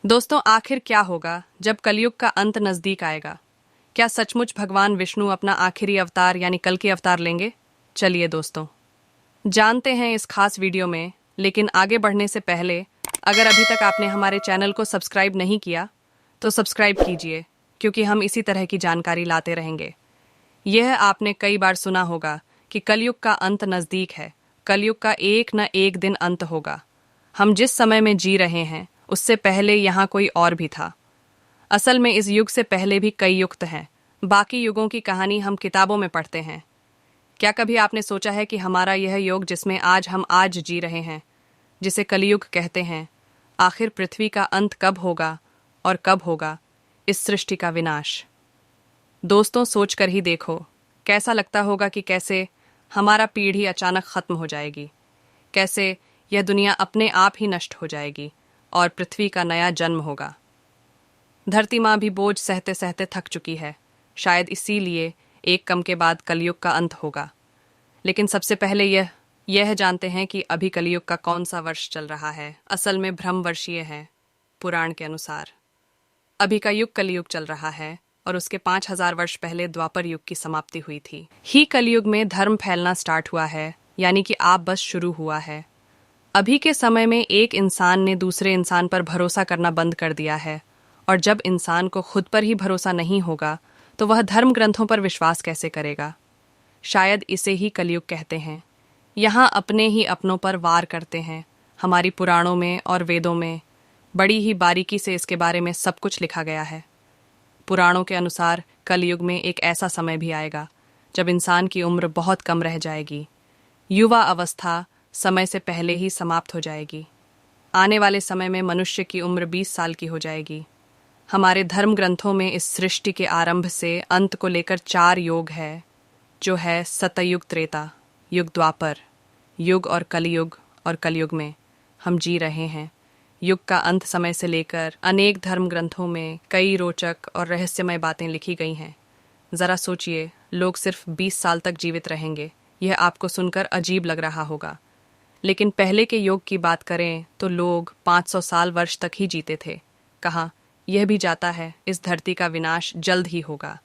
दोस्तों, आखिर क्या होगा जब कलयुग का अंत नजदीक आएगा? क्या सचमुच भगवान विष्णु अपना आखिरी अवतार यानी कल की अवतार लेंगे? चलिए दोस्तों, जानते हैं इस खास वीडियो में। लेकिन आगे बढ़ने से पहले, अगर अभी तक आपने हमारे चैनल को सब्सक्राइब नहीं किया तो सब्सक्राइब कीजिए, क्योंकि हम इसी तरह की जानकारी लाते रहेंगे। यह आपने कई बार सुना होगा कि कलयुग का अंत नजदीक है। कलयुग का एक न एक दिन अंत होगा। हम जिस समय में जी रहे हैं उससे पहले यहाँ कोई और भी था। असल में इस युग से पहले भी कई युग हैं। बाकी युगों की कहानी हम किताबों में पढ़ते हैं। क्या कभी आपने सोचा है कि हमारा यह युग जिसमें हम आज जी रहे हैं, जिसे कलयुग कहते हैं, आखिर पृथ्वी का अंत कब होगा और कब होगा इस सृष्टि का विनाश? दोस्तों, सोच कर ही देखो, कैसा लगता होगा कि कैसे हमारा पीढ़ी अचानक खत्म हो जाएगी, कैसे यह दुनिया अपने आप ही नष्ट हो जाएगी और पृथ्वी का नया जन्म होगा। धरती माँ भी बोझ सहते सहते थक चुकी है। शायद इसीलिए एक कम के बाद कलयुग का अंत होगा। लेकिन सबसे पहले यह जानते हैं कि अभी कलयुग का कौन सा वर्ष चल रहा है। असल में भ्रमवर्षीय है। पुराण के अनुसार अभी का युग कलयुग चल रहा है और उसके 5000 वर्ष पहले द्वापर युग की समाप्ति हुई थी। ही कलयुग में धर्म फैलना स्टार्ट हुआ है, यानी कि आप बस शुरू हुआ है। अभी के समय में एक इंसान ने दूसरे इंसान पर भरोसा करना बंद कर दिया है, और जब इंसान को खुद पर ही भरोसा नहीं होगा तो वह धर्म ग्रंथों पर विश्वास कैसे करेगा? शायद इसे ही कलयुग कहते हैं। यहाँ अपने ही अपनों पर वार करते हैं। हमारी पुराणों में और वेदों में बड़ी ही बारीकी से इसके बारे में सब कुछ लिखा गया है। पुराणों के अनुसार कलयुग में एक ऐसा समय भी आएगा जब इंसान की उम्र बहुत कम रह जाएगी। युवा अवस्था समय से पहले ही समाप्त हो जाएगी। आने वाले समय में मनुष्य की उम्र 20 साल की हो जाएगी। हमारे धर्म ग्रंथों में इस सृष्टि के आरंभ से अंत को लेकर 4 योग है, जो है सतयुग, त्रेता युग, द्वापर युग और कलयुग में हम जी रहे हैं। युग का अंत समय से लेकर अनेक धर्म ग्रंथों में कई रोचक और रहस्यमय बातें लिखी गई हैं। जरा सोचिए, लोग सिर्फ 20 साल तक जीवित रहेंगे। यह आपको सुनकर अजीब लग रहा होगा, लेकिन पहले के युग की बात करें तो लोग 500 साल वर्ष तक ही जीते थे। कहाँ यह भी जाता है इस धरती का विनाश जल्द ही होगा।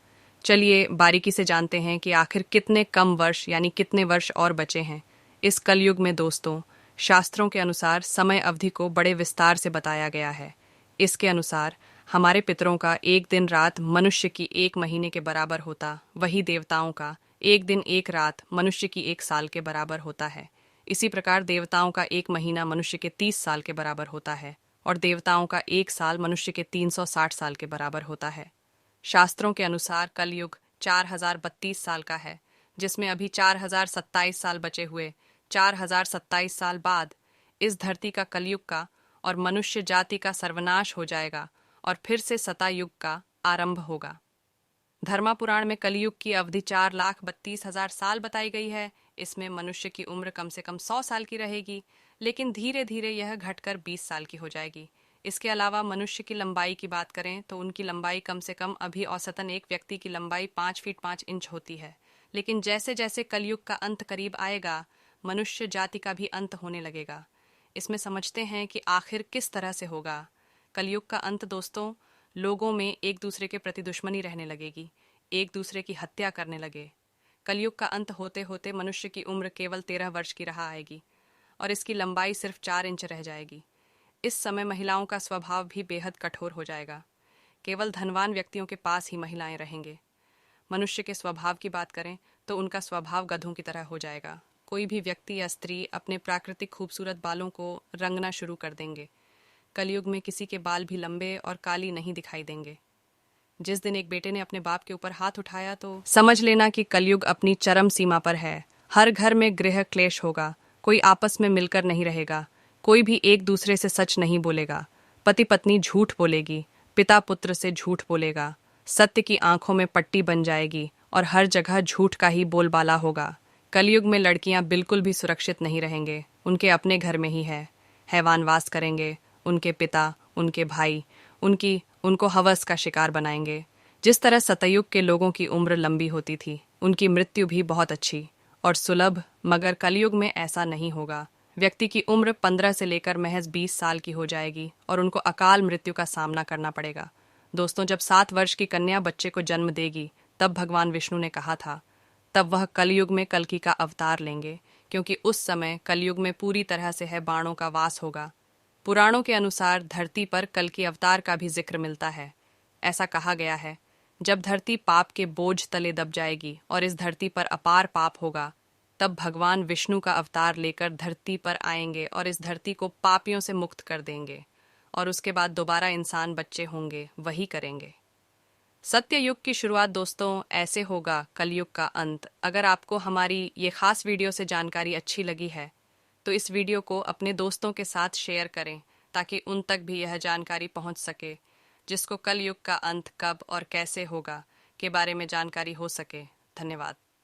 चलिए बारीकी से जानते हैं कि आखिर कितने कम वर्ष यानी कितने वर्ष और बचे हैं इस कलयुग में। दोस्तों, शास्त्रों के अनुसार समय अवधि को बड़े विस्तार से बताया गया है। इसके अनुसार हमारे पितरों का एक दिन रात मनुष्य की 1 महीने के बराबर होता, वही देवताओं का एक दिन 1 रात मनुष्य की 1 साल के बराबर होता है। इसी प्रकार देवताओं का 1 महीना मनुष्य के 30 साल के बराबर होता है, और देवताओं का 1 साल मनुष्य के 360 साल के बराबर होता है। शास्त्रों के अनुसार कलयुग 4032 साल का है, जिसमें अभी 4027 साल बचे हुए। 4027 साल बाद इस धरती का कलयुग का और मनुष्य जाति का सर्वनाश हो जाएगा और फिर से सतायुग का आरंभ होगा। धर्मा पुराण में कलयुग की अवधि 4,32,000 साल बताई गई है। इसमें मनुष्य की उम्र कम से कम 100 साल की रहेगी, लेकिन धीरे धीरे यह घटकर 20 साल की हो जाएगी। इसके अलावा मनुष्य की लंबाई की बात करें तो उनकी लंबाई कम से कम अभी औसतन एक व्यक्ति की लंबाई 5 फीट 5 इंच होती है। लेकिन जैसे जैसे कलयुग का अंत करीब आएगा, मनुष्य जाति का भी अंत होने लगेगा। इसमें समझते हैं कि आखिर किस तरह से होगा कलयुग का अंत। दोस्तों, लोगों में एक दूसरे के प्रति दुश्मनी रहने लगेगी, एक दूसरे की हत्या करने लगे। कलयुग का अंत होते होते मनुष्य की उम्र केवल 13 वर्ष की रह आएगी और इसकी लंबाई सिर्फ 4 इंच रह जाएगी। इस समय महिलाओं का स्वभाव भी बेहद कठोर हो जाएगा। केवल धनवान व्यक्तियों के पास ही महिलाएं रहेंगे। मनुष्य के स्वभाव की बात करें तो उनका स्वभाव गधों की तरह हो जाएगा। कोई भी व्यक्ति या स्त्री अपने प्राकृतिक खूबसूरत बालों को रंगना शुरू कर देंगे। कलयुग में किसी के बाल भी लंबे और काली नहीं दिखाई देंगे। जिस दिन एक बेटे ने अपने बाप के ऊपर हाथ उठाया तो समझ लेना कि कलयुग अपनी चरम सीमा पर है। हर घर में गृह क्लेश होगा। कोई आपस में मिलकर नहीं रहेगा। कोई भी एक दूसरे से सच नहीं बोलेगा। पति पत्नी झूठ बोलेगी, पिता पुत्र से झूठ बोलेगा। सत्य की आंखों में पट्टी बन जाएगी और हर जगह झूठ का ही बोलबाला होगा। कलयुग में लड़कियां बिल्कुल भी सुरक्षित नहीं रहेंगे। उनके अपने घर में ही है हैवान वास करेंगे। उनके पिता, उनके भाई उनको हवस का शिकार बनाएंगे। जिस तरह सतयुग के लोगों की उम्र लंबी होती थी, उनकी मृत्यु भी बहुत अच्छी और सुलभ, मगर कलयुग में ऐसा नहीं होगा। व्यक्ति की उम्र 15 से लेकर महज 20 साल की हो जाएगी और उनको अकाल मृत्यु का सामना करना पड़ेगा। दोस्तों, जब 7 वर्ष की कन्या बच्चे को जन्म देगी, तब भगवान विष्णु ने कहा था, तब वह कलयुग में कल्कि का अवतार लेंगे, क्योंकि उस समय कलयुग में पूरी तरह से है बाणों का वास होगा। पुराणों के अनुसार धरती पर कल्कि अवतार का भी जिक्र मिलता है। ऐसा कहा गया है, जब धरती पाप के बोझ तले दब जाएगी और इस धरती पर अपार पाप होगा, तब भगवान विष्णु का अवतार लेकर धरती पर आएंगे और इस धरती को पापियों से मुक्त कर देंगे और उसके बाद दोबारा इंसान बच्चे होंगे, वही करेंगे। सत्य युग की शुरुआत दोस्तों, ऐसे होगा कलयुग का अंत। अगर आपको हमारी ये खास वीडियो से जानकारी अच्छी लगी है तो इस वीडियो को अपने दोस्तों के साथ शेयर करें, ताकि उन तक भी यह जानकारी पहुंच सके, जिसको कलयुग का अंत कब और कैसे होगा के बारे में जानकारी हो सके। धन्यवाद।